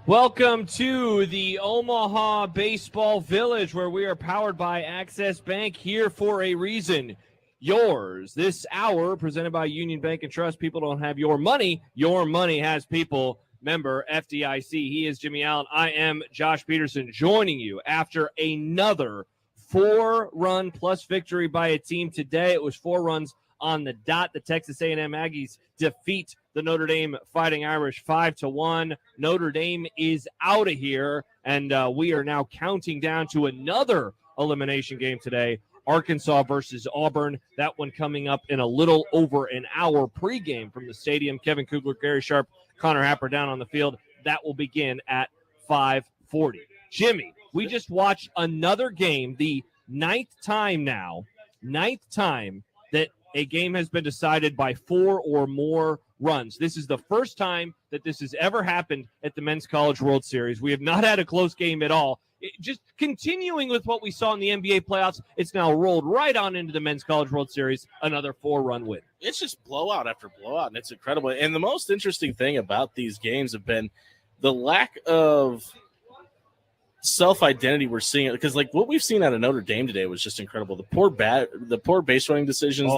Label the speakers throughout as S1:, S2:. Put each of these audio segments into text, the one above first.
S1: Welcome to the Omaha Baseball Village, where we are powered by Access Bank, here for a reason. Yours. This hour, presented by Union Bank and Trust. People don't have your money has people. Member FDIC. He is Jimmie Allen. I am Josh Peterson, joining you after another 4-run plus victory by a team today. It was 4 runs on the dot. The Texas A&M Aggies defeat the Notre Dame Fighting Irish 5-1. Notre Dame is out of here, and we are now counting down to another elimination game today. Arkansas versus Auburn. That one coming up in a little over an hour. Pre-game from the stadium. Kevin Kugler, Gary Sharp, Connor Happer down on the field. That will begin at 5:40. Jimmie, we just watched another game, the ninth time that a game has been decided by 4 or more runs. This is the first time that this has ever happened at the Men's College World Series. We have not had a close game at all. Just continuing with what we saw in the NBA playoffs, it's now rolled right on into the Men's College World Series, another 4-run win.
S2: It's just blowout after blowout, and it's incredible. And the most interesting thing about these games have been the lack of self-identity we're seeing, because like what we've seen out of Notre Dame today was just incredible. The poor base running decisions,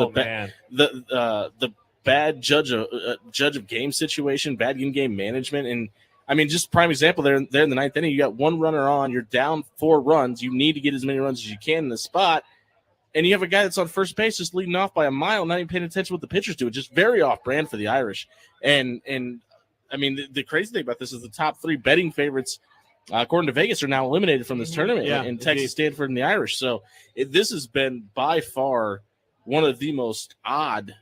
S2: the bad judge of game situation, bad in-game management, and I mean, just prime example there in the ninth inning, you got 1 runner on, you're down 4 runs, you need to get as many runs as you can in the spot, and you have a guy that's on first base just leading off by a mile, not even paying attention to what the pitchers do. It's just very off-brand for the Irish. And I mean, the crazy thing about this is the top 3 betting favorites, according to Vegas, are now eliminated from this tournament in Texas, Stanford, and the Irish. So this has been by far one of the most odd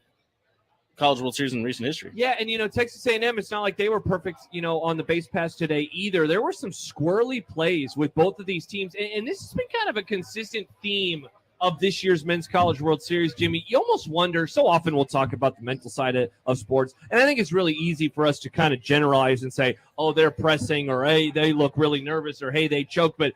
S2: College World Series in recent history.
S1: Yeah, and, Texas A&M, it's not like they were perfect, on the base pass today either. There were some squirrely plays with both of these teams, and this has been kind of a consistent theme of this year's Men's College World Series, Jimmie. You almost wonder, so often we'll talk about the mental side of sports, and I think it's really easy for us to kind of generalize and say, oh, they're pressing, or hey, they look really nervous, or hey, they choke. But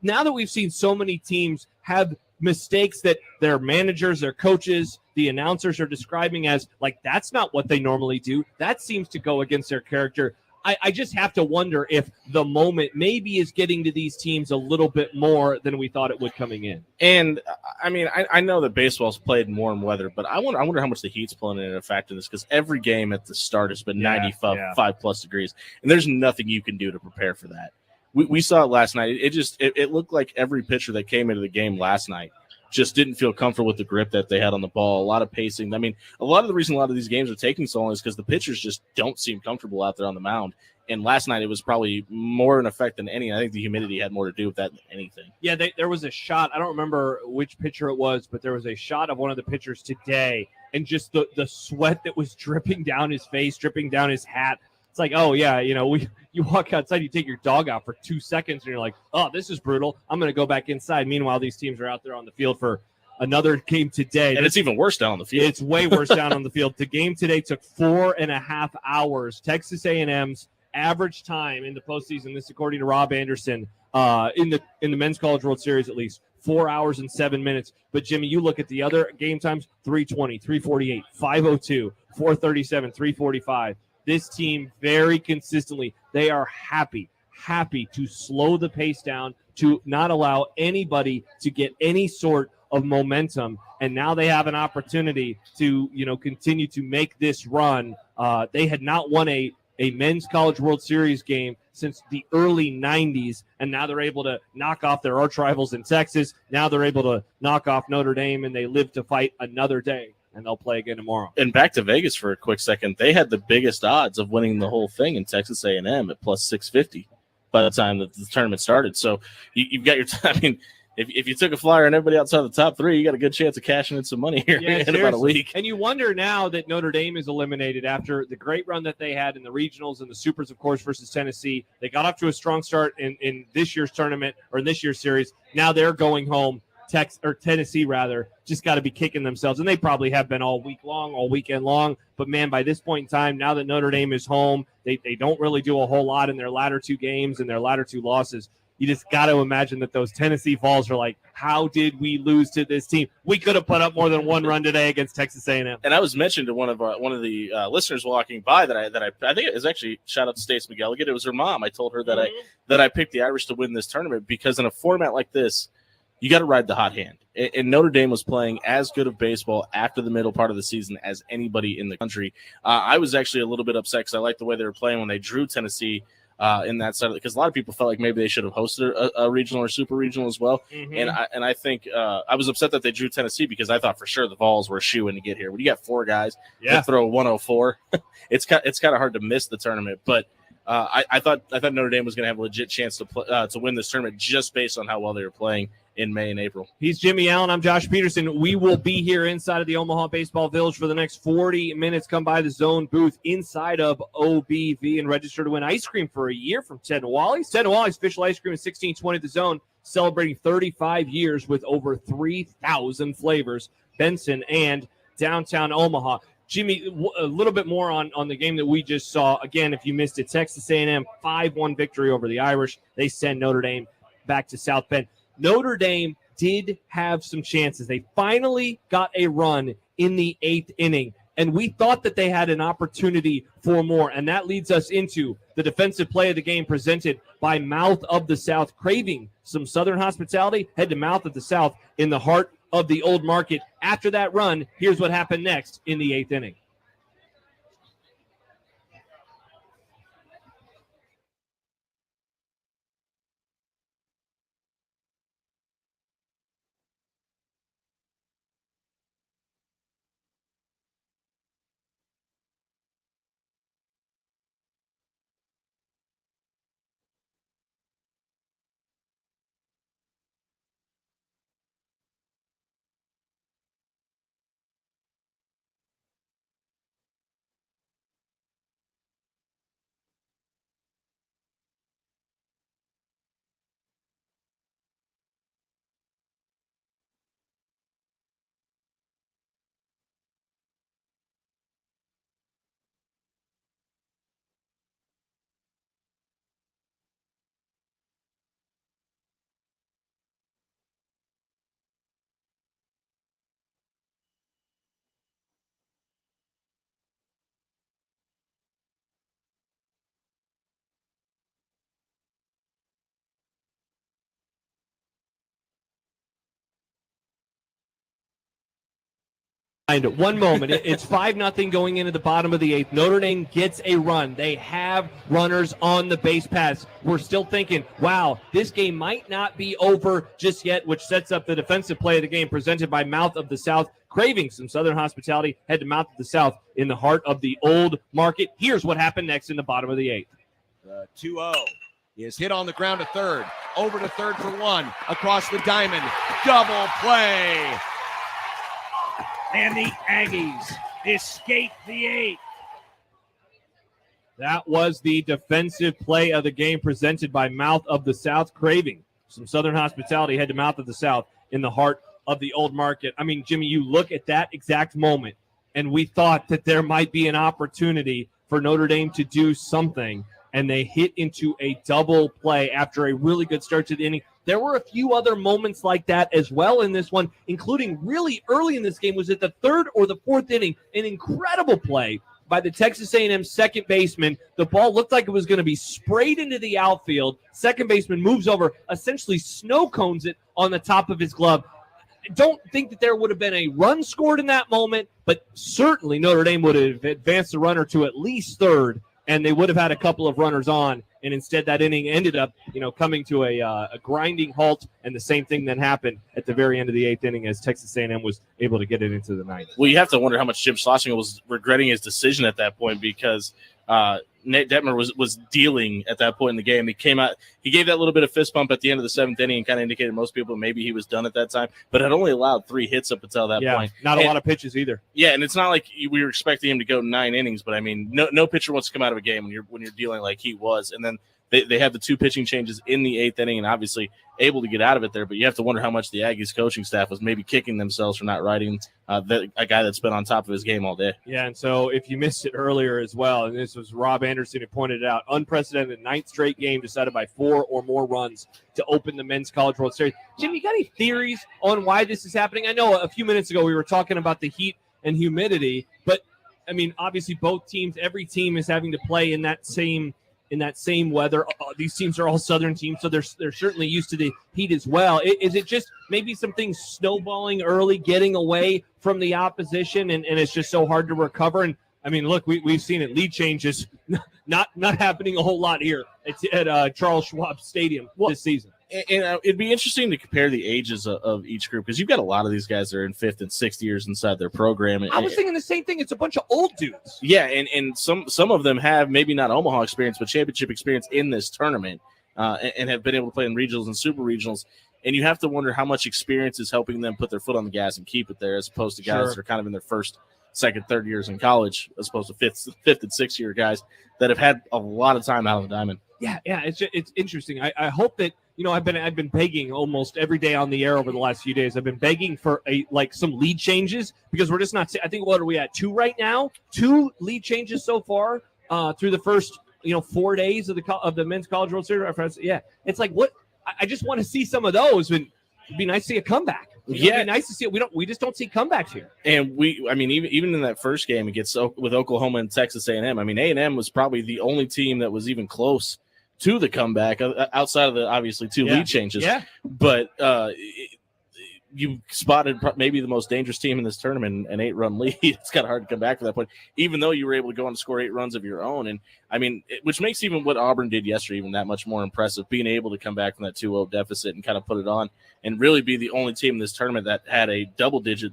S1: now that we've seen so many teams have mistakes that their managers, their coaches, the announcers are describing as like that's not what they normally do, that seems to go against their character. I just have to wonder if the moment maybe is getting to these teams a little bit more than we thought it would coming in.
S2: And I mean, I know that baseball's played in warm weather, but I wonder how much the heat's playing in effect in this, because every game at the start has been 95 plus degrees, and there's nothing you can do to prepare for that. We saw it last night. It looked like every pitcher that came into the game last night just didn't feel comfortable with the grip that they had on the ball. A lot of pacing. I mean, a lot of the reason a lot of these games are taking so long is because the pitchers just don't seem comfortable out there on the mound. And last night it was probably more in effect than any. I think the humidity had more to do with that than anything.
S1: Yeah, there was a shot. I don't remember which pitcher it was, but there was a shot of one of the pitchers today, and just the sweat that was dripping down his face, dripping down his hat. It's like, oh, yeah, you walk outside, you take your dog out for 2 seconds, and you're like, oh, this is brutal. I'm going to go back inside. Meanwhile, these teams are out there on the field for another game today.
S2: And it's even worse down on the field.
S1: It's way worse down on the field. The game today took 4.5 hours. Texas A&M's average time in the postseason, this according to Rob Anderson, in the Men's College World Series at least, 4 hours and 7 minutes. But, Jimmie, you look at the other game times, 3:20, 3:48, 5:02, 4:37, 3:45. This team very consistently, they are happy to slow the pace down, to not allow anybody to get any sort of momentum. And now they have an opportunity to, continue to make this run. They had not won a Men's College World Series game since the early 90s, and now they're able to knock off their arch rivals in Texas. Now they're able to knock off Notre Dame, and they live to fight another day. And they'll play again tomorrow.
S2: And back to Vegas for a quick second. They had the biggest odds of winning the whole thing in Texas A&M at plus 650 by the time that the tournament started. So you've got your time. I mean, if you took a flyer on everybody outside the top 3, you got a good chance of cashing in some money here in about a week.
S1: And you wonder now that Notre Dame is eliminated after the great run that they had in the regionals and the supers, of course, versus Tennessee. They got off to a strong start in this year's tournament, or in this year's series. Now they're going home. Tennessee just got to be kicking themselves, and they probably have been all weekend long. But man, by this point in time, now that Notre Dame is home, they don't really do a whole lot in their latter 2 games and their latter 2 losses. you just got to imagine that those Tennessee Vols are like, how did we lose to this team? We could have put up more than one run today against Texas A&M.
S2: And I was mentioned to one of the listeners walking by that I think it was actually, shout out to Stace McGilligan. It was her mom. I told her that I picked the Irish to win this tournament because in a format like this, you got to ride the hot hand. And Notre Dame was playing as good of baseball after the middle part of the season as anybody in the country. I was actually a little bit upset because I liked the way they were playing when they drew Tennessee in that side, because a lot of people felt like maybe they should have hosted a regional or super regional as well. And I think I was upset that they drew Tennessee because I thought for sure the Vols were a shoo-in to get here. When you got 4 guys that throw 104, it's kind of hard to miss the tournament. But I thought Notre Dame was going to have a legit chance to win this tournament just based on how well they were playing in May and April.
S1: He's Jimmie Allen. I'm Josh Peterson. We will be here inside of the Omaha Baseball Village for the next 40 minutes. Come by the zone booth inside of OBV and register to win ice cream for a year from Ted and Wally's. Ted and Wally's official ice cream is 1620 The Zone, celebrating 35 years with over 3,000 flavors. Benson and downtown Omaha. Jimmie, a little bit more on the game that we just saw. Again, if you missed it, Texas A&M 5-1 victory over the Irish. They send Notre Dame back to South Bend. Notre Dame did have some chances. They finally got a run in the 8th inning, and we thought that they had an opportunity for more, and that leads us into the defensive play of the game presented by Mouth of the South. Craving some Southern hospitality, head to Mouth of the South in the heart of the Old Market. After that run, here's what happened next in the 8th inning. One moment. It's 5-0 going into the bottom of the 8th. Notre Dame gets a run. They have runners on the base paths. We're still thinking, wow, this game might not be over just yet, which sets up the defensive play of the game presented by Mouth of the South. Craving some Southern hospitality, head to Mouth of the South in the heart of the Old Market. Here's what happened next in the bottom of the 8th.
S3: The 2-0 is hit on the ground to third. Over to third for 1. Across the diamond. Double play.
S4: And the Aggies escape the 8th.
S1: That was the defensive play of the game presented by Mouth of the South. Craving some Southern hospitality, head to Mouth of the South in the heart of the Old Market. I mean, Jimmie, you look at that exact moment, and we thought that there might be an opportunity for Notre Dame to do something, and they hit into a double play after a really good start to the inning. There were a few other moments like that as well in this one, including really early in this game. Was it the 3rd or the 4th inning? An incredible play by the Texas A&M second baseman. The ball looked like it was going to be sprayed into the outfield. Second baseman moves over, essentially snow cones it on the top of his glove. I don't think that there would have been a run scored in that moment, but certainly Notre Dame would have advanced the runner to at least third, and they would have had a couple of runners on. And instead, that inning ended up, coming to a grinding halt, and the same thing then happened at the very end of the 8th inning as Texas A&M was able to get it into the 9th.
S2: Well, you have to wonder how much Jim Schlesinger was regretting his decision at that point, because Nate Detmer was dealing at that point in the game. He came out, he gave that little bit of fist bump at the end of the 7th inning and kind of indicated to most people maybe he was done at that time, but had only allowed 3 hits up until that point.
S1: Not a lot of pitches either.
S2: Yeah, and it's not like we were expecting him to go 9 innings, but I mean, no pitcher wants to come out of a game when you're dealing like he was. And then they had the 2 pitching changes in the 8th inning and obviously able to get out of it there. But you have to wonder how much the Aggies coaching staff was maybe kicking themselves for not riding a guy that's been on top of his game all day.
S1: Yeah, and so if you missed it earlier as well, and this was Rob Anderson who pointed it out, unprecedented 9th straight game decided by 4 or more runs to open the Men's College World Series. Jim, you got any theories on why this is happening? I know a few minutes ago we were talking about the heat and humidity, but, I mean, obviously both teams, every team is having to play in that same weather. These teams are all Southern teams, so they're certainly used to the heat as well. Is it just maybe some things snowballing early, getting away from the opposition, and it's just so hard to recover? And I mean, look, we've seen it. Lead changes not happening a whole lot here at Charles Schwab Stadium this season.
S2: And it'd be interesting to compare the ages of each group because you've got a lot of these guys that are in 5th and 6th years inside their program.
S1: I was thinking the same thing. It's a bunch of old dudes.
S2: Yeah, and some of them have maybe not Omaha experience, but championship experience in this tournament and have been able to play in regionals and super regionals. And you have to wonder how much experience is helping them put their foot on the gas and keep it there as opposed to guys that are kind of in their 1st, 2nd, 3rd years in college as opposed to 5th and 6th year guys that have had a lot of time out of the diamond.
S1: Yeah, it's interesting. I hope that – I've been begging almost every day on the air over the last few days. I've been begging for some lead changes because we're just not. I think what are we at 2 right now? 2 lead changes so far through the first 4 days of the Men's College World Series. Yeah, it's like what I just want to see some of those. And it'd be nice to see a comeback. It'd be nice to see it. We just don't see comebacks here.
S2: And even in that first game against with Oklahoma and Texas A&M. I mean, A&M was probably the only team that was even close to the comeback outside of the obviously 2 lead changes.
S1: Yeah.
S2: But you spotted maybe the most dangerous team in this tournament, an 8-run lead. It's kind of hard to come back from that point, even though you were able to go on to score 8 runs of your own. And I mean, which makes even what Auburn did yesterday even that much more impressive, being able to come back from that 2-0 deficit and kind of put it on and really be the only team in this tournament that had a double-digit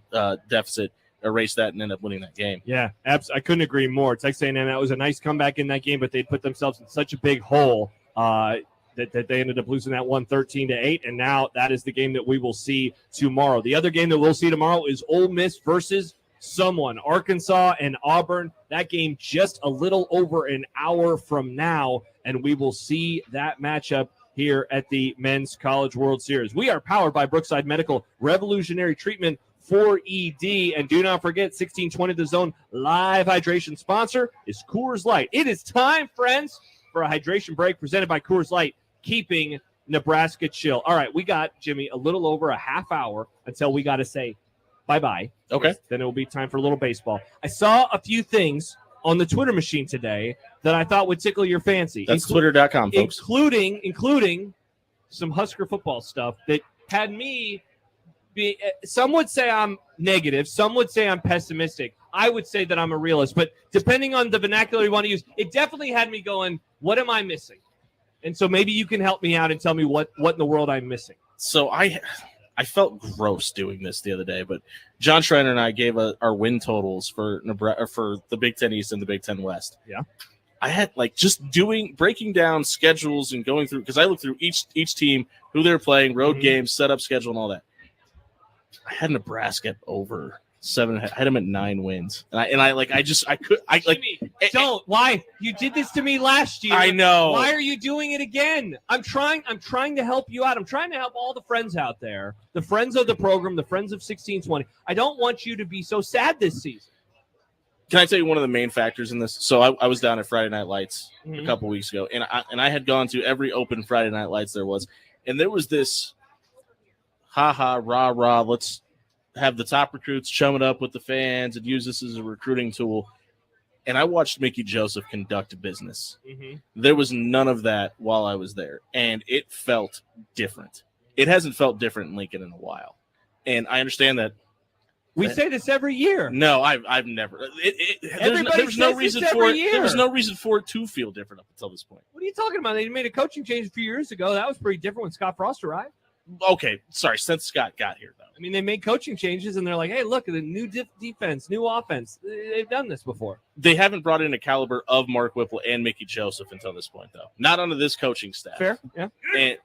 S2: deficit, erase that and end up winning that game.
S1: Yeah, I couldn't agree more. Texas A&M, that was a nice comeback in that game, but they put themselves in such a big hole that they ended up losing that one 13-8, and now that is the game that we will see tomorrow. The other game that we'll see tomorrow is Ole Miss versus someone, Arkansas and Auburn. That game just a little over an hour from now, and we will see that matchup here at the Men's College World Series. We are powered by Brookside Medical, revolutionary treatment for ED. And do not forget, 1620 The Zone live hydration sponsor is Coors Light. It is time, friends, for a hydration break presented by Coors Light, keeping Nebraska chill. All right, we got, Jimmy, a little over a half hour until we got to say bye-bye.
S2: Okay.
S1: Then it will be time for a little baseball. I saw a few things on the Twitter machine today that I thought would tickle your fancy.
S2: That's twitter.com, folks.
S1: Including some Husker football stuff that had me be, some would say I'm negative, some would say I'm pessimistic. I would say that I'm a realist, but depending on the vernacular you want to use, it definitely had me going, what am I missing? And so maybe you can help me out and tell me what in the world I'm missing.
S2: So I felt gross doing this the other day, but John Schreiner and I gave our win totals for Nebraska, for the Big Ten East and the Big Ten West.
S1: Yeah.
S2: I had breaking down schedules and going through, because I looked through each team, who they're playing, road games, setup schedule, and all that. I had Nebraska at over 7. I had them at 9 wins,
S1: Jimmy, don't. Why? You did this to me last year.
S2: I know.
S1: Why are you doing it again? I'm trying to help you out. I'm trying to help all the friends out there, the friends of the program, the friends of 1620. I don't want you to be so sad this season.
S2: Can I tell you one of the main factors in this? So I was down at Friday Night Lights a couple weeks ago, and I had gone to every open Friday Night Lights there was, and there was this rah, let's have the top recruits chum it up with the fans and use this as a recruiting tool. And I watched Mickey Joseph conduct business. There was none of that while I was there, and it felt different. It hasn't felt different in Lincoln in a while. And I understand that.
S1: We say this every year.
S2: No, I've never. There was no reason for it. There was no reason for it to feel different up until this point.
S1: What are you talking about? They made a coaching change a few years ago. That was pretty different when Scott Frost arrived.
S2: Okay, sorry. Since Scott got here, though.
S1: I mean, they made coaching changes, and they're like, hey, look, the new defense, new offense. They've done this before.
S2: They haven't brought in a caliber of Mark Whipple and Mickey Joseph until this point, though. Not under this coaching staff.
S1: Fair, yeah.
S2: And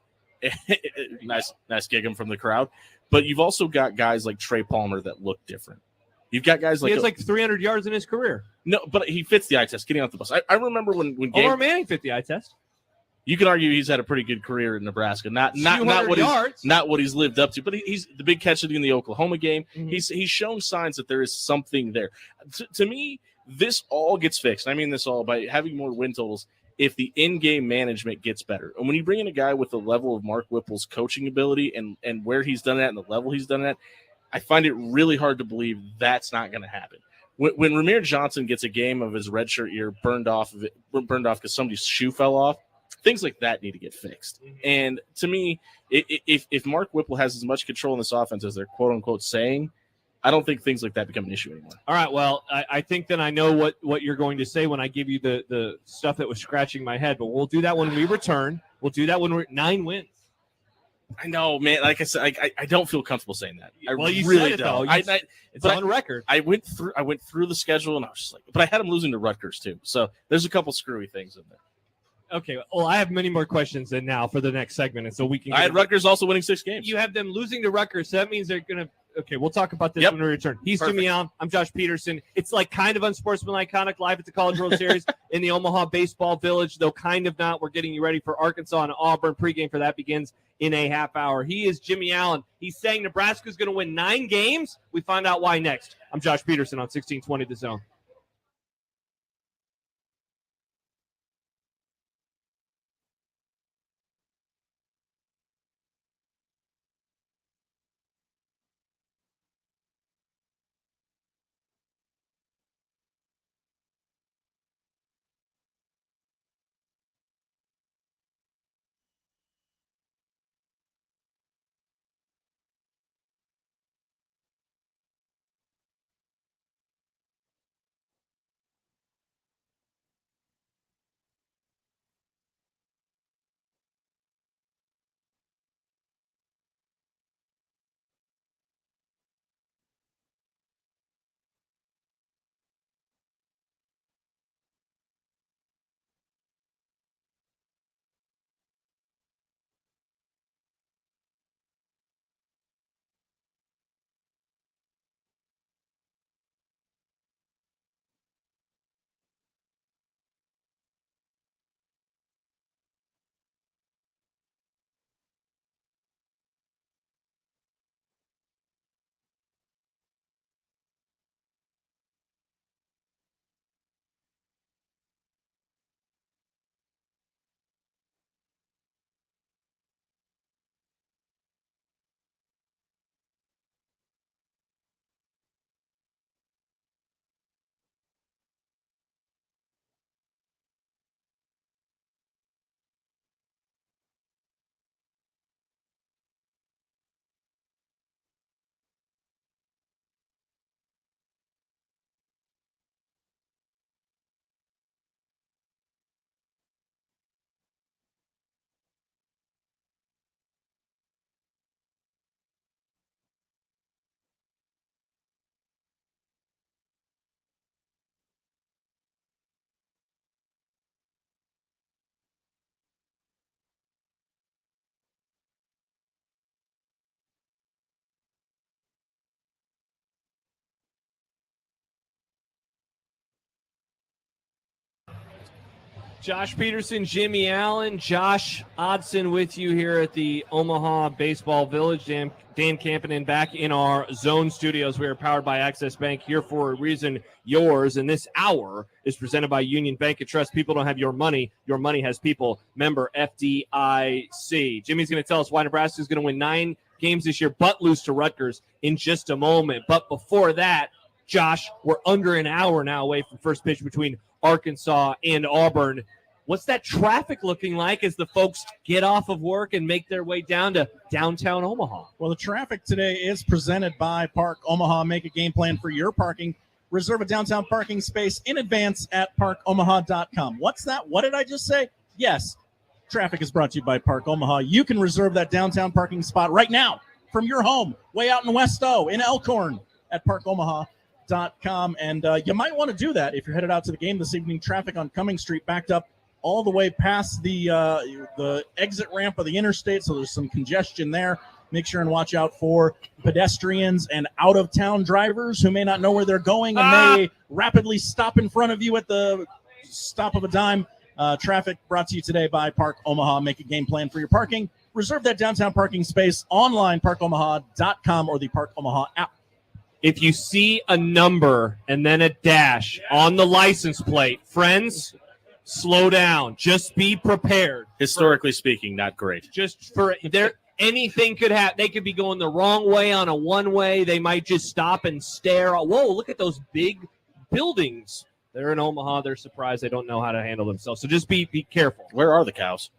S2: nice gig him from the crowd. But you've also got guys like Trey Palmer that look different. You've got guys like...
S1: He has like 300 yards in his career.
S2: No, but he fits the eye test, getting off the bus. I remember when
S1: Omar Manning fit the eye test.
S2: You can argue he's had a pretty good career in Nebraska. Not what he's lived up to, but he's the big catch in the Oklahoma game. Mm-hmm. He's shown signs that there is something there. To me, this all gets fixed. I mean this all by having more win totals if the in-game management gets better. And when you bring in a guy with the level of Mark Whipple's coaching ability and where he's done it at and the level he's done it at, I find it really hard to believe that's not going to happen. When Ramir Johnson gets a game of his redshirt year burned off because somebody's shoe fell off, things like that need to get fixed. And to me, if Mark Whipple has as much control in this offense as they're quote-unquote saying, I don't think things like that become an issue anymore.
S1: All right, well, I think then I know what you're going to say when I give you the stuff that was scratching my head, but we'll do that when we return. We'll do that when we're 9 wins.
S2: I know, man. Like I said, I don't feel comfortable saying that.
S1: You
S2: really
S1: said it,
S2: don't.
S1: It's on record.
S2: I went through the schedule, and I was just like, but I had them losing to Rutgers too. So there's a couple screwy things in there.
S1: Okay, well, I have many more questions than now for the next segment, and so we can.
S2: I had Rutgers also winning 6 games.
S1: You have them losing to Rutgers, so that means they're going to. Okay, we'll talk about this when we return. He's Jimmie Allen. I'm Josh Peterson. It's like kind of unsportsmanlike, iconic live at the College World Series in the Omaha Baseball Village, though kind of not. We're getting you ready for Arkansas and Auburn. Pregame for that begins in a half hour. He is Jimmie Allen. He's saying Nebraska's going to win 9 games. We find out why next. I'm Josh Peterson on 1620 The Zone. Josh Peterson, Jimmie Allen, Josh Odson with you here at the Omaha Baseball Village. Dan Campanen back in our zone studios. We are powered by Access Bank, here for a reason, yours. And this hour is presented by Union Bank and Trust. People don't have your money has people. Member FDIC. Jimmy's going to tell us why Nebraska is going to win 9 games this year, but lose to Rutgers in just a moment. But before that, Josh, we're under an hour now away from first pitch between Arkansas and Auburn. What's that traffic looking like as the folks get off of work and make their way down to downtown Omaha?
S5: Well, the traffic today is presented by Park Omaha. Make a game plan for your parking. Reserve a downtown parking space in advance at parkomaha.com. What's that? What did I just say? Yes, traffic is brought to you by Park Omaha. You can reserve that downtown parking spot right now from your home, way out in Westo, in Elkhorn, at parkomaha.com. And you might want to do that if you're headed out to the game this evening. Traffic on Cumming Street backed up all the way past the exit ramp of the interstate, so there's some congestion there. Make sure and watch out for pedestrians and out-of-town drivers who may not know where they're going and may rapidly stop in front of you at the stop of a dime. Traffic brought to you today by Park Omaha. Make a game plan for your parking. Reserve that downtown parking space online, parkomaha.com or the Park Omaha app.
S1: If you see a number and then a dash on the license plate, friends, slow down. Just be prepared.
S2: Historically speaking, not great.
S1: Just for there, anything could happen. They could be going the wrong way on a one-way. They might just stop and stare. Whoa, look at those big buildings. They're in Omaha. They're surprised. They don't know how to handle themselves. So just be careful.
S2: Where are the cows?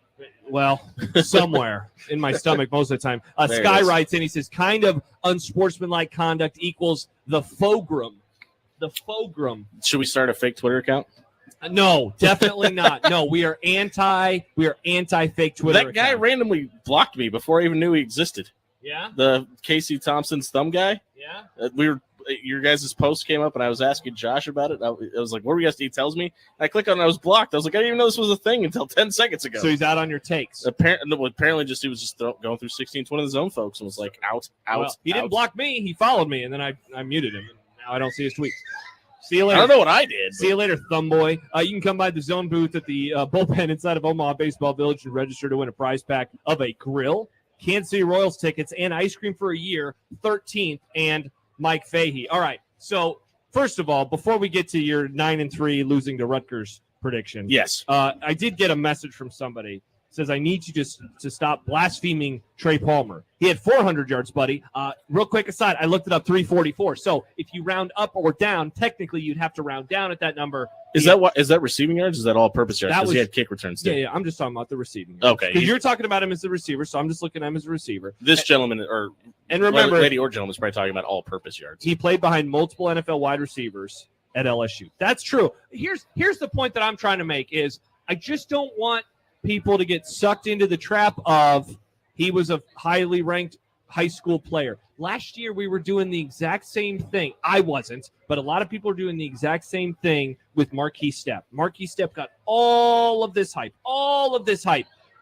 S1: Well, somewhere in my stomach most of the time. Sky writes in. He says, kind of unsportsmanlike conduct equals the fogrum. The fogrum.
S2: Should we start a fake Twitter account?
S1: No, definitely not. No, we are anti fake Twitter.
S2: That guy randomly blocked me before I even knew he existed.
S1: Yeah?
S2: The Casey Thompson's thumb guy?
S1: Yeah.
S2: Your guys' post came up, and I was asking Josh about it. I was like, what were you guys? He tells me. I click on it, I was blocked. I was like, I didn't even know this was a thing until 10 seconds ago.
S1: So he's out on your takes.
S2: Apparently, he was just going through 1620 of his own folks and was like, out.
S1: Well, he didn't block me. He followed me, and then I muted him. And now I don't see his tweets. See you later.
S2: I don't know what I did.
S1: See you later, thumb boy. You can come by the zone booth at the bullpen inside of Omaha Baseball Village and register to win a prize pack of a grill, Kansas City Royals tickets, and ice cream for a year, 13th, and Mike Fahey. All right. So, first of all, before we get to your 9-3 losing to Rutgers prediction,
S2: yes,
S1: I did get a message from somebody. It says, I need you to stop blaspheming Trey Palmer. He had 400 yards, buddy. Real quick aside, I looked it up, 344. So, if you round up or down, technically you'd have to round down at that number.
S2: Is that receiving yards? Is that all-purpose yards? Because he had kick returns too.
S1: Yeah, I'm just talking about the receiving yards.
S2: Okay.
S1: Because you're talking about him as the receiver, so I'm just looking at him as a receiver.
S2: This gentleman,
S1: and remember,
S2: lady or gentleman, is probably talking about all-purpose yards.
S1: He played behind multiple NFL wide receivers at LSU. That's true. Here's the point that I'm trying to make is I just don't want people to get sucked into the trap of he was a highly ranked high school player. Last year, we were doing the exact same thing. I wasn't, but a lot of people are doing the exact same thing with Marquise Stepp. Marquise Stepp got all of this hype,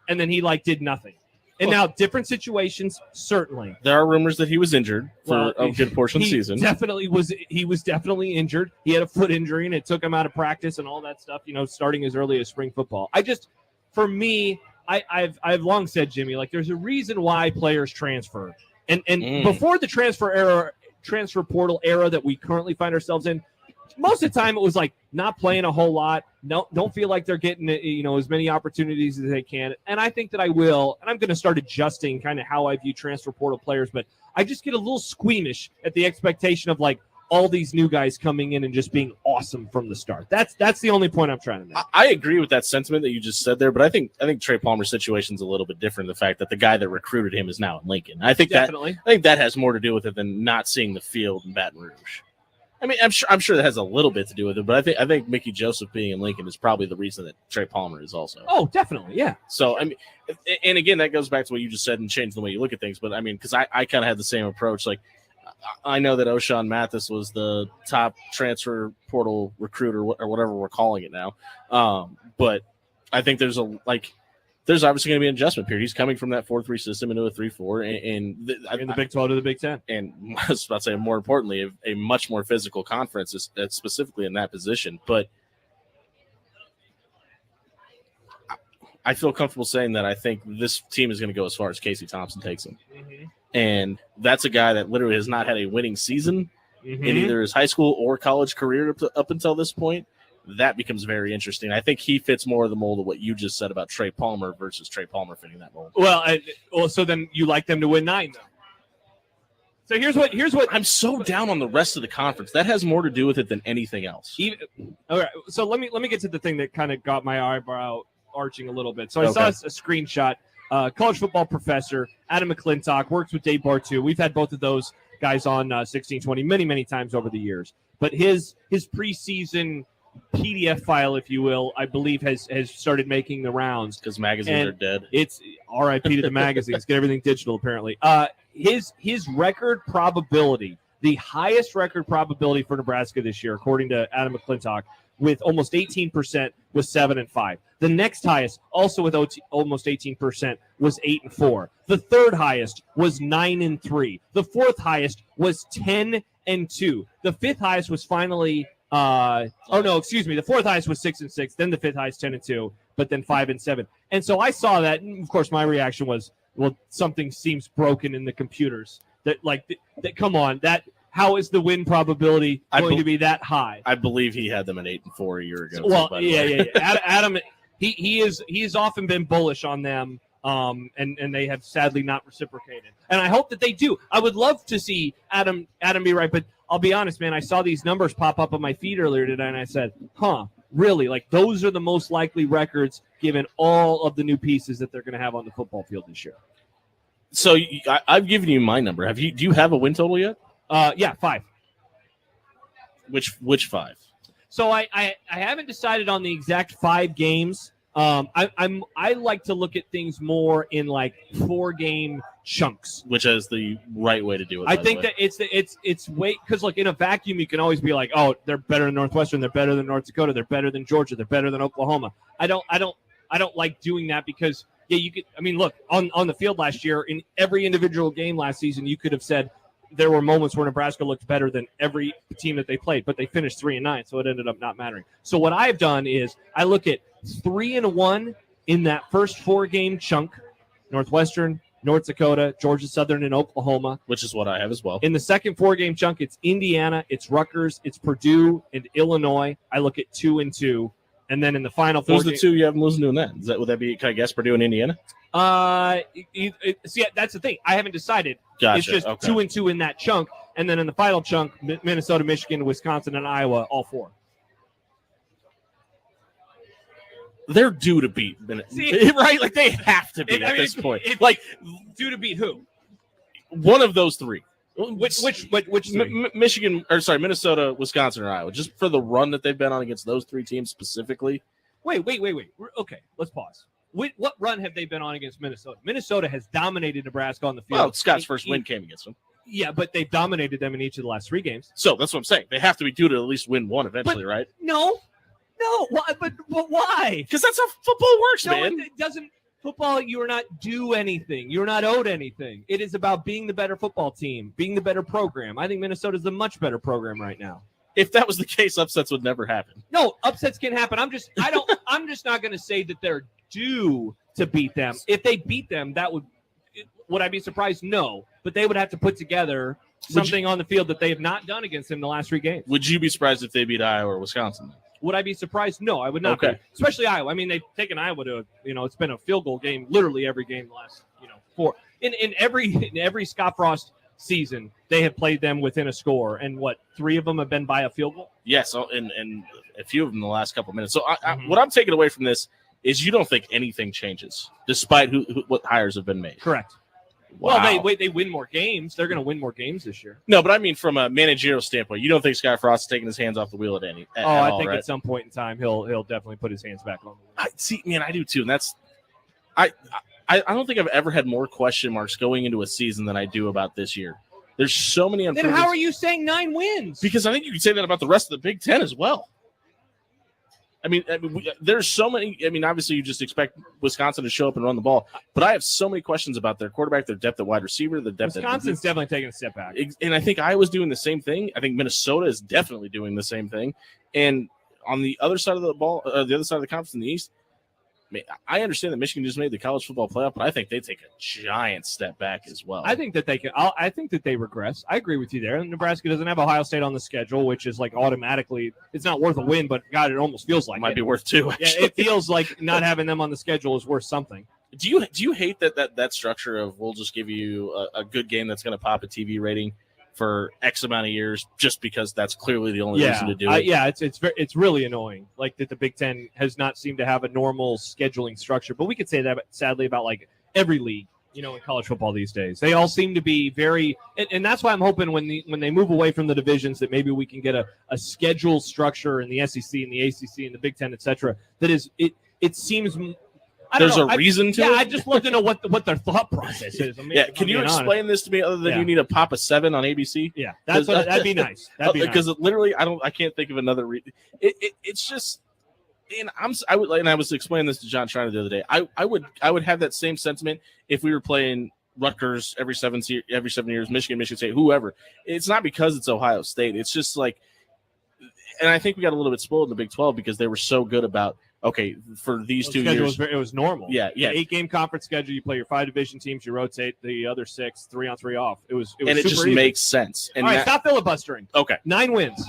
S1: and then he did nothing. And now, different situations, certainly.
S2: There are rumors that he was injured for a good portion of the season.
S1: He was definitely injured. He had a foot injury, and it took him out of practice and all that stuff, starting as early as spring football. For me, I've long said, Jimmie, there's a reason why players transfer. And before the transfer portal era that we currently find ourselves in, most of the time it was not playing a whole lot. No, don't feel like they're getting as many opportunities as they can. And I think that I will, and I'm going to start adjusting kind of how I view transfer portal players. But I just get a little squeamish at the expectation of all these new guys coming in and just being awesome from the start. That's the only point I'm trying to make.
S2: I agree with that sentiment that you just said there, but I think Trey Palmer's situation is a little bit different. The fact that the guy that recruited him is now in Lincoln. I think that has more to do with it than not seeing the field in Baton Rouge. I mean, I'm sure that has a little bit to do with it, but I think Mickey Joseph being in Lincoln is probably the reason that Trey Palmer is also.
S1: Oh, definitely, yeah.
S2: So I mean, and again, that goes back to what you just said and changed the way you look at things. But I mean, because I kind of had the same approach. I know that O'Shawn Mathis was the top transfer portal recruiter or whatever we're calling it now. But I think there's obviously going to be an adjustment period. He's coming from that 4-3 system into a 3-4 and
S1: the Big 12 to the Big 10.
S2: And I was about to say, more importantly, a much more physical conference is specifically in that position. But I feel comfortable saying that I think this team is going to go as far as Casey Thompson takes them. Mm-hmm. And that's a guy that literally has not had a winning season in either his high school or college career up until this point. That becomes very interesting. I think he fits more of the mold of what you just said about Trey Palmer versus Trey Palmer fitting that mold.
S1: Well, so then you like them to win 9, though. So here's what
S2: I'm so down on the rest of the conference. That has more to do with it than anything else.
S1: All right. So let me get to the thing that kind of got my eyebrow arching a little bit. So I saw a screenshot. College football professor Adam McClintock works with Dave Bartu. We've had both of those guys on 1620 many times over the years. But his preseason PDF file, if you will, I believe has started making the rounds
S2: because magazines are dead.
S1: It's RIP to the magazines. Get everything digital, apparently. His record probability, the highest record probability for Nebraska this year, according to Adam McClintock, with almost 18%, was 7-5. The next highest, also with almost 18%, was 8-4. The third highest was 9-3. The fourth highest was 10-2. The fifth highest was finally. The fourth highest was 6-6. Then the fifth highest 10-2. but then 5-7. And so I saw that, and of course my reaction was, well, something seems broken in the computers. That come on, how is the win probability going to be that high?
S2: I believe he had them at 8-4 a year ago.
S1: Well, yeah. Adam, he's often been bullish on them, and they have sadly not reciprocated. And I hope that they do. I would love to see Adam be right, but I'll be honest, man. I saw these numbers pop up on my feed earlier today, and I said, really? Like, those are the most likely records given all of the new pieces that they're going to have on the football field this year.
S2: So I've given you my number. Do you have a win total yet?
S1: Yeah, 5.
S2: Which 5?
S1: So I haven't decided on the exact 5 games. I like to look at things more in like 4-game chunks,
S2: which is the right way to do it.
S1: I think that it's way, because look, in a vacuum you can always be like, oh, they're better than Northwestern, they're better than North Dakota, they're better than Georgia, they're better than Oklahoma. I don't like doing that because you could. I mean, look, on the field last year in every individual game last season, you could have said there were moments where Nebraska looked better than every team that they played, but they finished 3-9, so it ended up not mattering. So what I've done is I look at 3-1 in that first 4-game chunk: Northwestern, North Dakota, Georgia Southern, and Oklahoma.
S2: Which is what I have as well.
S1: In the second 4-game chunk, it's Indiana, it's Rutgers, it's Purdue, and Illinois. I look at 2-2. And then in the final 4
S2: Who's the 2 you haven't losing to in that? Would that be, can I guess, Purdue and Indiana?
S1: See, that's the thing. I haven't decided.
S2: Gotcha.
S1: It's just 2-2 in that chunk. And then in the final chunk, Minnesota, Michigan, Wisconsin, and Iowa, all 4.
S2: They're due to beat Minnesota, right? Like, they have to be at this point. Like,
S1: due to beat who?
S2: One of those 3.
S1: Which
S2: Michigan, or sorry, Minnesota, Wisconsin, or Iowa, just for the run that they've been on against those 3 teams specifically.
S1: Wait. Okay, let's pause. What run have they been on against Minnesota? Minnesota has dominated Nebraska on the field.
S2: Well, Scott's first win came against them.
S1: Yeah, but they've dominated them in each of the last 3 games.
S2: So that's what I'm saying. They have to be due to at least win one eventually, right?
S1: No. Why? But why?
S2: Because that's how football works, man.
S1: It doesn't. Football, you are not due anything. You're not owed anything. It is about being the better football team, being the better program. I think Minnesota's a much better program right now.
S2: If that was the case, upsets would never happen.
S1: No, upsets can happen. I'm just not going to say that they're due to beat them. If they beat them, would I be surprised? No, but they would have to put together something on the field that they have not done against them the last 3 games.
S2: Would you be surprised if they beat Iowa or Wisconsin?
S1: Would I be surprised? No, I would not be. Especially Iowa. I mean, they've taken Iowa to, it's been a field goal game literally every game the last, 4. In every Scott Frost season, they have played them within a score, and 3 of them have been by a field goal?
S2: Yes, and a few of them in the last couple of minutes. So what I'm taking away from this is you don't think anything changes, despite what hires have been made.
S1: Correct.
S2: Wow.
S1: Well, they win more games. They're going to win more games this year.
S2: No, but I mean from a managerial standpoint, you don't think Scott Frost is taking his hands off the wheel at
S1: I
S2: all,
S1: think
S2: right?
S1: At some point in time he'll definitely put his hands back on the wheel.
S2: I do too, and that's I don't think I've ever had more question marks going into a season than I do about this year. There's so many.
S1: Then how are you saying 9 wins?
S2: Because I think you can say that about the rest of the Big Ten as well. I mean, there's so many. I mean, obviously, you just expect Wisconsin to show up and run the ball, but I have so many questions about their quarterback, their depth at wide receiver, the depth.
S1: Wisconsin's definitely taking a step back,
S2: and I think Iowa's doing the same thing. I think Minnesota is definitely doing the same thing. And on the other side of the ball, the other side of the conference in the East, I understand that Michigan just made the college football playoff, but I think they take a giant step back as well.
S1: I think that they can. I think that they regress. I agree with you there. Nebraska doesn't have Ohio State on the schedule, which is like automatically it's not worth a win, but God, it almost feels like
S2: it might be worth 2. Actually.
S1: Yeah, it feels like not having them on the schedule is worth something.
S2: Do you hate that structure of we'll just give you a good game that's going to pop a TV rating for X amount of years just because that's clearly the only reason to do it?
S1: It's really annoying. Like that the Big Ten has not seemed to have a normal scheduling structure, but we could say that sadly about like every league, in college football these days. They all seem to be very, and that's why I'm hoping when they move away from the divisions that maybe we can get a schedule structure in the SEC and the ACC and the Big Ten, etc. That is, it seems.
S2: There's a reason to it?
S1: I'd just love to know what their thought process is.
S2: Can you explain this to me other than you need a Papa 7 on ABC?
S1: Yeah, that'd be nice.
S2: Because literally, I can't think of another reason. It's just, and I was explaining this to John Schreiner the other day. I would have that same sentiment if we were playing Rutgers every 7 years, Michigan State, whoever. It's not because it's Ohio State. It's just like, and I think we got a little bit spoiled in the Big 12 because they were so good about okay, for these 2
S1: schedule
S2: years,
S1: it was normal.
S2: Yeah.
S1: The 8-game conference schedule. You play your 5 division teams. You rotate the other 6, 3 on 3 off. It was
S2: and it
S1: super
S2: just
S1: even.
S2: makes sense. And
S1: all right, stop filibustering.
S2: Okay,
S1: 9 wins.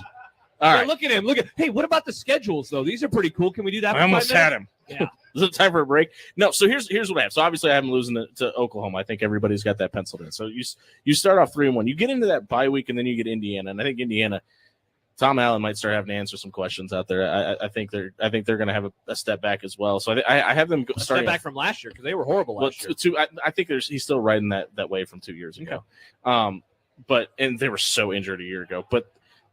S2: All right.
S1: Look at him. Hey, what about the schedules though? These are pretty cool. Can we do that?
S2: I almost had him.
S1: Yeah.
S2: Is it time for a break? No. So here's what I have. So obviously I have them losing to Oklahoma. I think everybody's got that penciled in. So you start off 3-1. You get into that bye week, and then you get Indiana. And I think Indiana, Tom Allen might start having to answer some questions out there. I think they're going to have a step back as well. So I have them
S1: step back from last year because they were horrible last year.
S2: I think he's still riding that way from 2 years ago.
S1: Okay.
S2: But they were so injured a year ago. But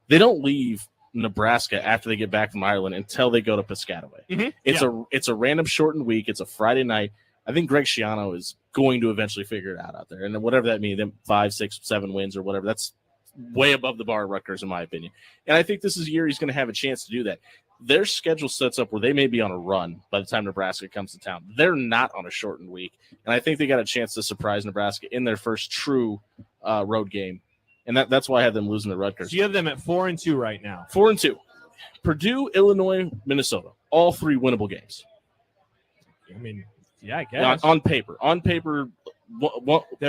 S2: they don't leave Nebraska after they get back from Ireland until they go to Piscataway.
S1: Mm-hmm.
S2: It's a random shortened week. It's a Friday night. I think Greg Schiano is going to eventually figure it out there, and whatever that means, them 5, 6, 7 wins or whatever, that's way above the bar at Rutgers in my opinion. And I think this is a year he's going to have a chance to do that. Their schedule sets up where they may be on a run by the time Nebraska comes to town. They're not on a shortened week, and I think they got a chance to surprise Nebraska in their first true road game. And that's why I have them losing to Rutgers.
S1: So you have them at 4-2 right now.
S2: 4-2. Purdue, Illinois, Minnesota. All 3 winnable games.
S1: I mean, yeah, I guess.
S2: On paper.
S1: They're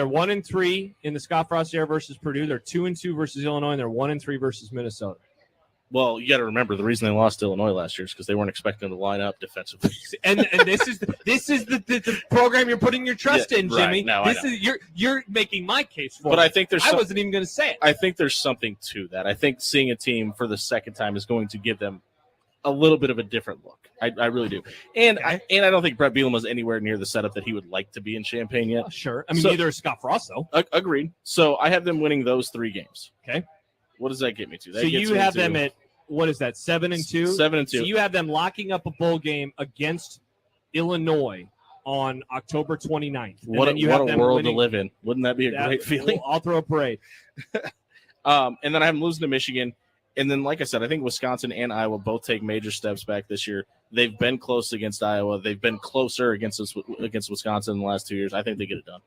S1: 1-3 in the Scott Frost era versus Purdue. They're 2-2 versus Illinois, and they're 1-3 versus Minnesota.
S2: Well, you got to remember the reason they lost to Illinois last year is because they weren't expecting them to line up defensively.
S1: and this is the program you're putting your trust in, Jimmy.
S2: Right. No,
S1: this is you're making my case for.
S2: But I think
S1: I wasn't even going to say it.
S2: I think there's something to that. I think seeing a team for the second time is going to give them a little bit of a different look. I really do. And I don't think Brett Bielema is anywhere near the setup that he would like to be in Champaign yet.
S1: Sure. I mean, neither is Scott Frost, though.
S2: Agreed. So I have them winning those 3 games.
S1: Okay.
S2: What does that get me to? That
S1: so you have them at, what is that, 7-2?
S2: 7-2.
S1: So you have them locking up a bowl game against Illinois on October 29th.
S2: What a world to live in. Wouldn't that be a great feeling?
S1: I'll throw a parade.
S2: And then I have them losing to Michigan. And then, like I said, I think Wisconsin and Iowa both take major steps back this year. They've been close against Iowa. They've been closer against Wisconsin in the last 2 years. I think they get it done.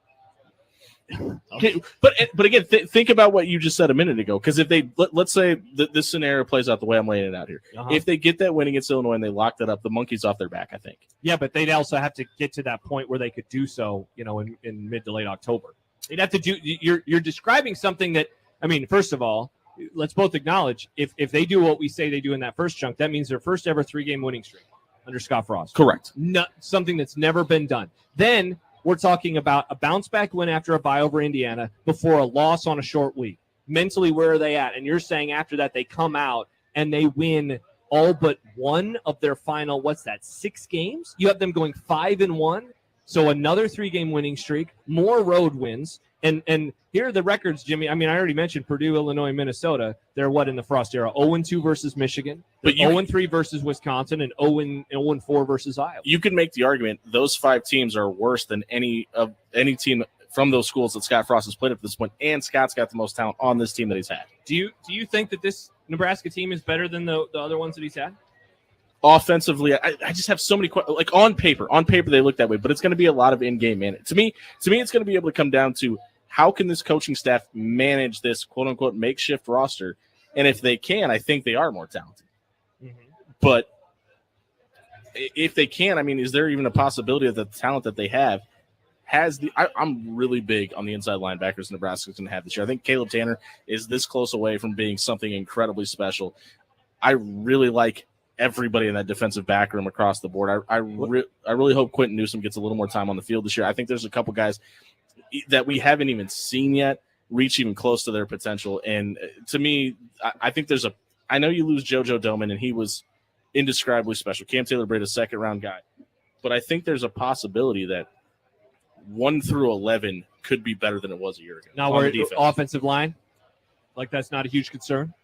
S2: Okay. But again, think about what you just said a minute ago. Because if they let's say this scenario plays out the way I'm laying it out here, if they get that win against Illinois and they lock that up, the monkey's off their back. I think.
S1: Yeah, but they'd also have to get to that point where they could do so. In mid to late October, they'd have to do. You're describing something that, I mean, first of all, let's both acknowledge if they do what we say they do in that first chunk, that means their first ever 3-game winning streak under Scott Frost.
S2: Correct.
S1: Something that's never been done. Then we're talking about a bounce back win after a bye over Indiana before a loss on a short week. Mentally, where are they at? And you're saying after that they come out and they win all but one of their final, 6 games? You have them going 5-1. So another 3-game winning streak, more road wins. And here are the records, Jimmy. I mean, I already mentioned Purdue, Illinois, Minnesota. They're in the Frost era? 0-2 versus Michigan, but 0-3 versus Wisconsin, and 0-4 versus Iowa.
S2: You can make the argument those 5 teams are worse than any team from those schools that Scott Frost has played up to this point, and Scott's got the most talent on this team that he's had.
S1: Do you think that this Nebraska team is better than the other ones that he's had?
S2: Offensively, I just have so many questions. Like on paper they look that way, but it's going to be a lot of in-game management. To me, it's going to be able to come down to how can this coaching staff manage this quote-unquote makeshift roster, and if they can, I think they are more talented. Mm-hmm. But if they can, I mean, is there even a possibility that the talent that they have has the? I'm really big on the inside linebackers Nebraska's going to have this year. I think Caleb Tanner is this close away from being something incredibly special. I really like everybody in that defensive back room across the board. I really hope Quentin Newsome gets a little more time on the field this year. I think there's a couple guys that we haven't even seen yet reach even close to their potential. And to me, I think I know you lose JoJo Doman, and he was indescribably special. Cam Taylor-Britt, a second-round guy. But I think there's a possibility that 1 through 11 could be better than it was a year ago.
S1: Now, we're offensive line? Like, that's not a huge concern?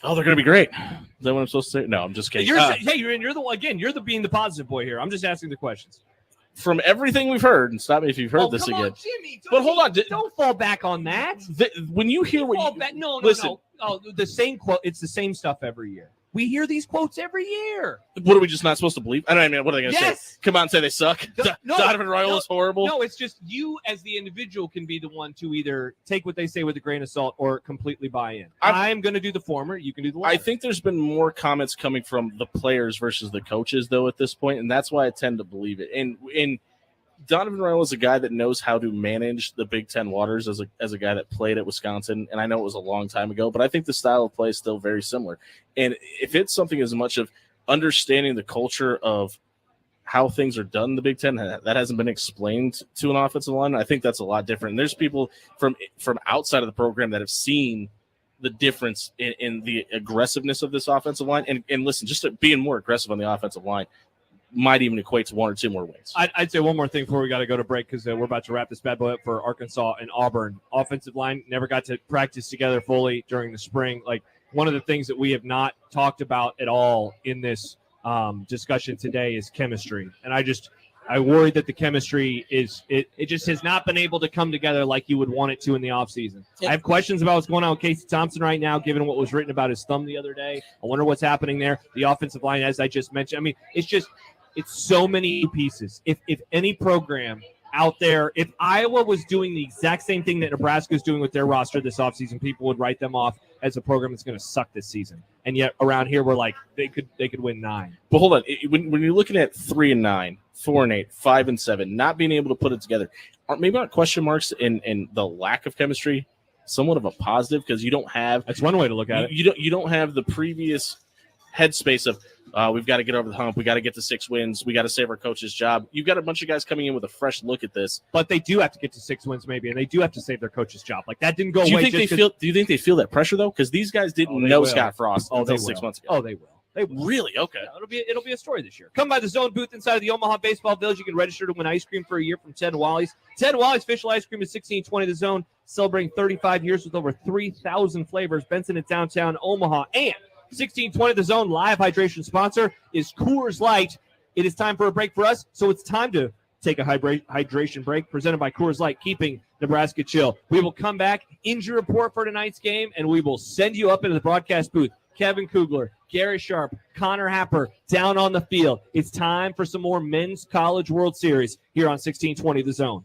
S2: Oh, they're going to be great. Is that what I'm supposed to say? No, I'm just kidding.
S1: You're the one. Again, you're being the positive boy here. I'm just asking the questions.
S2: From everything we've heard, and stop me if you've heard this again.
S1: On, Jimmy,
S2: but hold on.
S1: Don't fall back on that.
S2: When you hear what you...
S1: No.
S2: Listen.
S1: Oh, the same quote. It's the same stuff every year. We hear these quotes every year.
S2: What are we just not supposed to believe? I don't mean, what are they going to say? Come out and say they suck? Donovan Royal is horrible?
S1: No, it's just you as the individual can be the one to either take what they say with a grain of salt or completely buy in. I'm going to do the former. You can do the latter.
S2: I think there's been more comments coming from the players versus the coaches, though, at this point, and that's why I tend to believe it. And Donovan Royal is a guy that knows how to manage the Big Ten waters as a guy that played at Wisconsin, and I know it was a long time ago, but I think the style of play is still very similar. And if it's something as much of understanding the culture of how things are done in the Big Ten, that hasn't been explained to an offensive line, I think that's a lot different. And there's people from outside of the program that have seen the difference in the aggressiveness of this offensive line. And listen, just being more aggressive on the offensive line might even equate to 1 or 2 more wins.
S1: I'd say one more thing before we got to go to break because we're about to wrap this bad boy up for Arkansas and Auburn. Offensive line never got to practice together fully during the spring. Like, one of the things that we have not talked about at all in this discussion today is chemistry. And I worry that the chemistry it just has not been able to come together like you would want it to in the offseason. I have questions about what's going on with Casey Thompson right now, given what was written about his thumb the other day. I wonder what's happening there. The offensive line, as I just mentioned, I mean, it's so many pieces. If any program out there, if Iowa was doing the exact same thing that Nebraska is doing with their roster this offseason, people would write them off as a program that's going to suck this season. And yet around here, we're like, they could win 9.
S2: But hold on, when you're looking at 3-9, 4-8, 5-7, not being able to put it together, aren't question marks in the lack of chemistry somewhat of a positive because you don't have.
S1: That's one way to look at it.
S2: You don't have the previous headspace of we've got to get over the hump, we got to get to 6 wins, we got to save our coach's job. You've got a bunch of guys coming in with a fresh look at this,
S1: but they do have to get to 6 wins maybe, and they do have to save their coach's job. Like, that didn't go
S2: away.
S1: Do
S2: you think they feel that pressure though? Because these guys didn't know Scott Frost until 6 months ago.
S1: Oh, they will. They will.
S2: Really? Okay.
S1: Yeah, it'll be a story this year. Come by the Zone booth inside of the Omaha Baseball Village. You can register to win ice cream for a year from Ted Wally's. Ted Wally's official ice cream is $16.20. The Zone celebrating 35 years with over 3,000 flavors. Benson in downtown Omaha. And 1620 The Zone live hydration sponsor is Coors Light. It is time for a break for us, so it's time to take a hydration break presented by Coors Light, keeping Nebraska chill. We will come back, injury report for tonight's game, and we will send you up into the broadcast booth. Kevin Kugler, Gary Sharp, Connor Happer down on the field. It's time for some more Men's College World Series here on 1620 The Zone.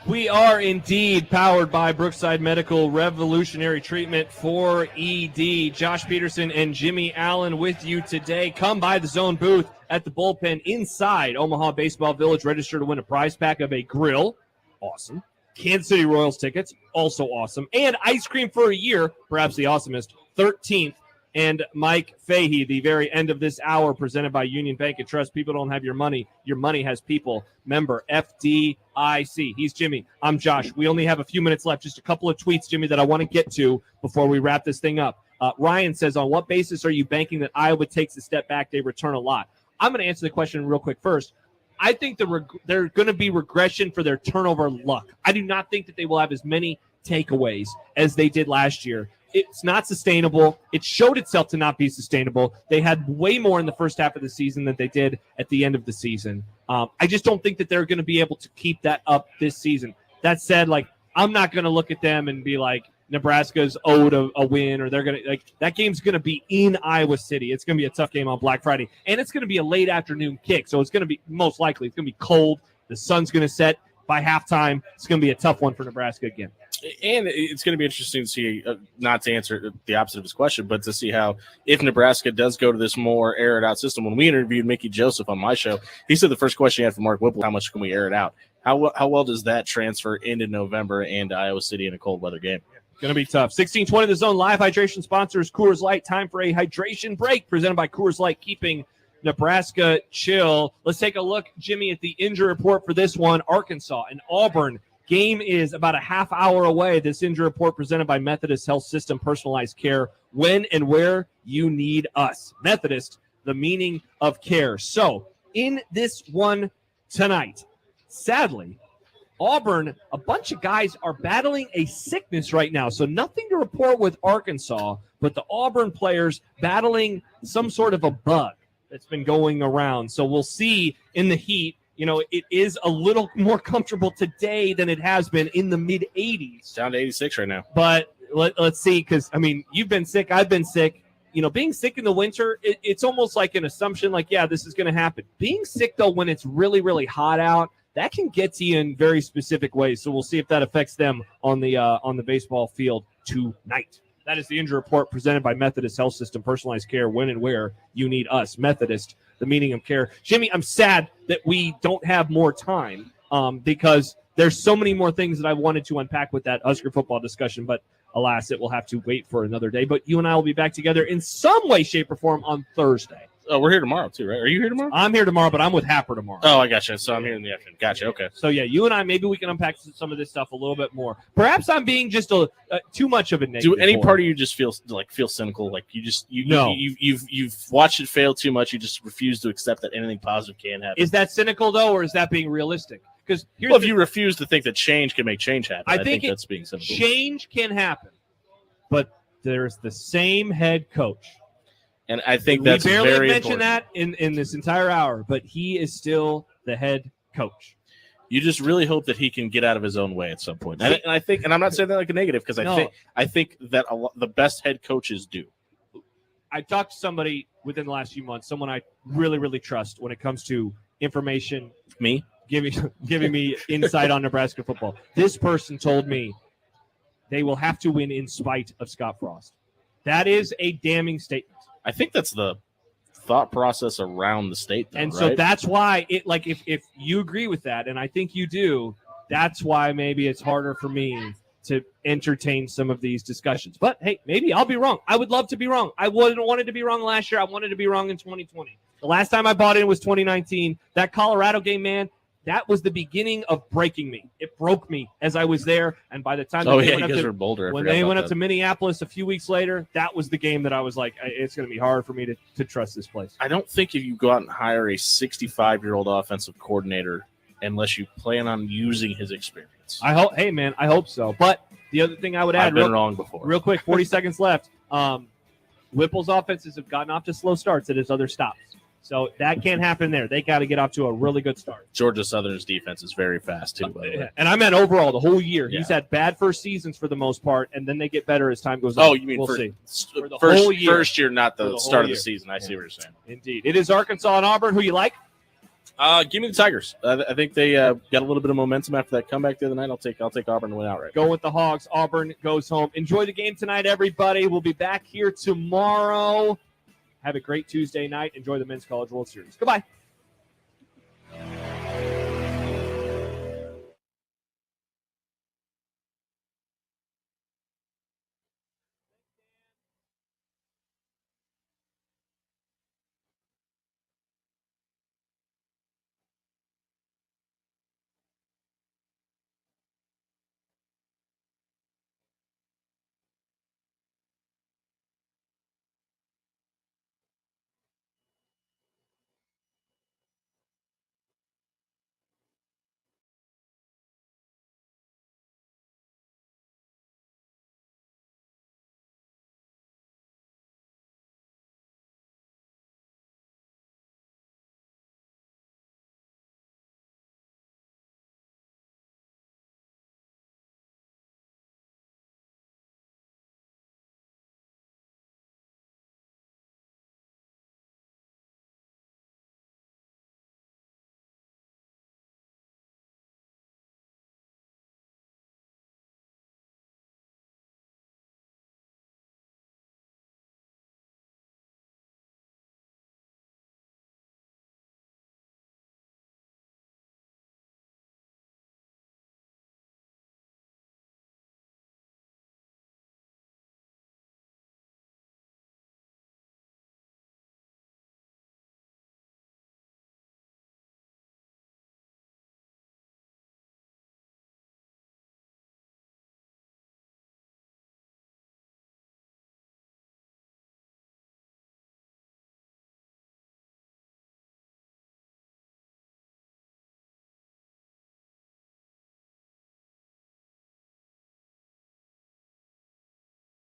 S1: We are indeed powered by Brookside Medical, revolutionary treatment for ED. Josh Peterson and Jimmie Allen with you today. Come by the Zone booth at the bullpen inside Omaha Baseball Village. Register to win a prize pack of a grill. Awesome. Kansas City Royals tickets. Also awesome. And ice cream for a year. Perhaps the awesomest. 13th. And Mike Fahey, the very end of this hour, presented by Union Bank and Trust. People don't have your money. Your money has people. Member FDIC. He's Jimmie. I'm Josh. We only have a few minutes left. Just a couple of tweets, Jimmie, that I want to get to before we wrap this thing up. Ryan says, on what basis are you banking that Iowa takes a step back? They return a lot. I'm going to answer the question real quick first. I think they're going to be regression for their turnover luck. I do not think that they will have as many takeaways as they did last year. It's not sustainable. It showed itself to not be sustainable. They had way more in the first half of the season than they did at the end of the season. I just don't think that they're going to be able to keep that up this season. That said, I'm not going to look at them and be like, Nebraska's owed a win, or they're going to that game's going to be in Iowa City. It's going to be a tough game on Black Friday, and it's going to be a late afternoon kick. So it's going to be most likely it's going to be cold. The sun's going to set by halftime. It's going to be a tough one for Nebraska again.
S2: And it's going to be interesting to see, not to answer the opposite of his question, but to see how, if Nebraska does go to this more air it out system. When we interviewed Mickey Joseph on my show, he said the first question he had for Mark Whipple, how much can we air it out? How well does that transfer into November and Iowa City in a cold weather game?
S1: Going to be tough. 1620 The Zone live hydration sponsors Coors Light. Time for a hydration break presented by Coors Light, keeping Nebraska chill. Let's take a look, Jimmie, at the injury report for this one. Arkansas and Auburn. Game is about a half hour away. This injury report presented by Methodist Health System, personalized care when and where you need us. Methodist, the meaning of care. So in this one tonight, sadly, Auburn, a bunch of guys are battling a sickness right now. So nothing to report with Arkansas, but the Auburn players battling some sort of a bug that's been going around. So we'll see in the heat. It is a little more comfortable today than it has been in the mid-80s.
S2: It's down to 86 right now.
S1: But let's see, because, you've been sick, I've been sick. Being sick in the winter, it's almost like an assumption, this is going to happen. Being sick, though, when it's really, really hot out, that can get to you in very specific ways. So we'll see if that affects them on the baseball field tonight. That is the injury report presented by Methodist Health System, personalized care when and where you need us. Methodist, the meaning of care. Jimmie, I'm sad that we don't have more time because there's so many more things that I wanted to unpack with that Husker football discussion, but alas, it will have to wait for another day. But you and I will be back together in some way, shape, or form on Thursday.
S2: Oh, we're here tomorrow too, right? Are you here tomorrow?
S1: I'm here tomorrow, but I'm with Happer tomorrow.
S2: Oh, I gotcha. So I'm here in the afternoon. Gotcha. Okay.
S1: So yeah, you and I, maybe we can unpack some of this stuff a little bit more. Perhaps I'm being just too much of a negative.
S2: Do any part of you just feel cynical? Like you've watched it fail too much. You just refuse to accept that anything positive can happen.
S1: Is that cynical though, or is that being realistic? Because
S2: if you refuse to think that change can make change happen, I think that's being cynical.
S1: Change can happen, but there's the same head coach.
S2: And I think that's very important. We barely mentioned
S1: that in this entire hour, but he is still the head coach.
S2: You just really hope that he can get out of his own way at some point. And I think, and I'm not saying that like a negative, because I think that the best head coaches do.
S1: I talked to somebody within the last few months, someone I really, really trust when it comes to information.
S2: Me?
S1: Giving me insight on Nebraska football. This person told me they will have to win in spite of Scott Frost. That is a damning statement.
S2: I think that's the thought process around the state, though,
S1: and
S2: right?
S1: So that's why if you agree with that, and I think you do, that's why maybe it's harder for me to entertain some of these discussions. But hey, maybe I'll be wrong. I would love to be wrong. I wanted to be wrong last year. I wanted to be wrong in 2020. The last time I bought in was 2019. That Colorado game, man, that was the beginning of breaking me. It broke me as I was there, and by the time
S2: when they
S1: went up to Minneapolis a few weeks later, that was the game that I was like, it's going to be hard for me to trust this place.
S2: I don't think if you go out and hire a 65-year-old offensive coordinator unless you plan on using his experience.
S1: I hope so. But the other thing I would add,
S2: I've been wrong before.
S1: Real quick, 40 seconds left. Whipple's offenses have gotten off to slow starts at his other stops. So that can't happen there. They got to get off to a really good start.
S2: Georgia Southern's defense is very fast, too, by the way.
S1: And I meant overall the whole year. Yeah. He's had bad first seasons for the most part, and then they get better as time goes on.
S2: Oh, you mean
S1: for
S2: the whole year. First year, not the start of the season. I see what you're saying.
S1: Indeed. It is Arkansas and Auburn. Who you like?
S2: Give me the Tigers. I think they got a little bit of momentum after that comeback the other night. I'll take Auburn to win outright.
S1: Go with the Hogs. Auburn goes home. Enjoy the game tonight, everybody. We'll be back here tomorrow. Have a great Tuesday night. Enjoy the Men's College World Series. Goodbye.